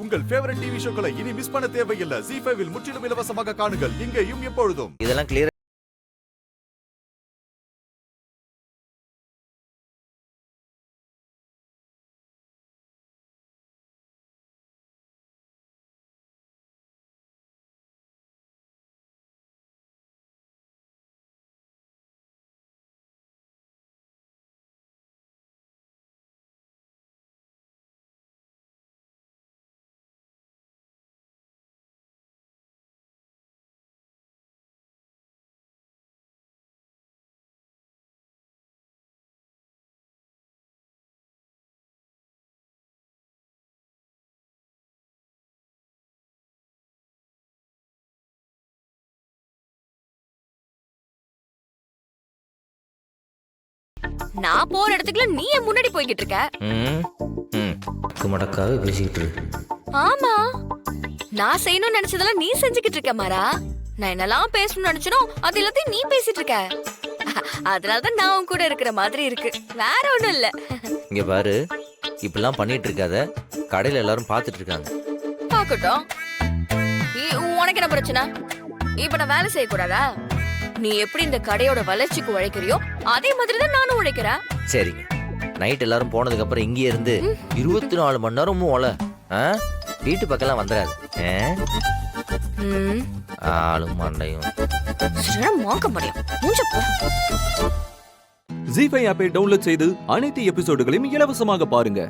உங்கள் favourite TV ஷோக்களை இனி miss பண்ண தேவையில்லை. ZEE5 இல் முற்றிலும் இலவசமாக காணுங்கள், இங்கேயும் எப்பொழுதும். இதெல்லாம் கிளியர். நான் போற இடத்துக்குள்ள நீ ஏன் முன்னாடி போய்கிட்டு இருக்க? மடக்காவே பேசிக்கிட்டு இருக்கு. ஆமா, நான் செய்யணும்னு நினைச்சதெல்லாம் நீ செஞ்சுக்கிட்டு இருக்க மாறா. நான் என்னெல்லாம் பேசணும்னு நினைச்சனோ அது எல்லாத்தையும் நீ பேசிட்டு இருக்க. அதனாலதான் நான் உன் கூட இருக்கிற மாதிரி இருக்கு, வேற ஒண்ணும் இல்ல. இங்க பாரு, இப்பெல்லாம் பண்ணிட்டு இருக்காத, கடையில எல்லாரும் பாத்துட்டு இருக்காங்க. பாக்கட்டும், உனக்கு என்ன பிரச்சனை? இப்ப நான் வேலை செய்யக்கூடாதா? நீ எப்படி இந்த கடையோட வளர்ச்சிக்கு உழைக்கிறியோ அதே மாதிரிதான் நானும் உழைக்கிறேன். சரிங்க, நைட் எல்லாரும் போனதுக்கு அப்புறம் இங்கே இருந்து 24 மணி நேரமும் ஓல வீட்டு பக்கம் வந்துடாது. ஆளும் மண்டையும் மாக்க முடியும். ZEE5 ஆப்பை டவுன்லோட் செய்து அனைத்து எபிசோடுகளையும் இலவசமாக பாருங்க.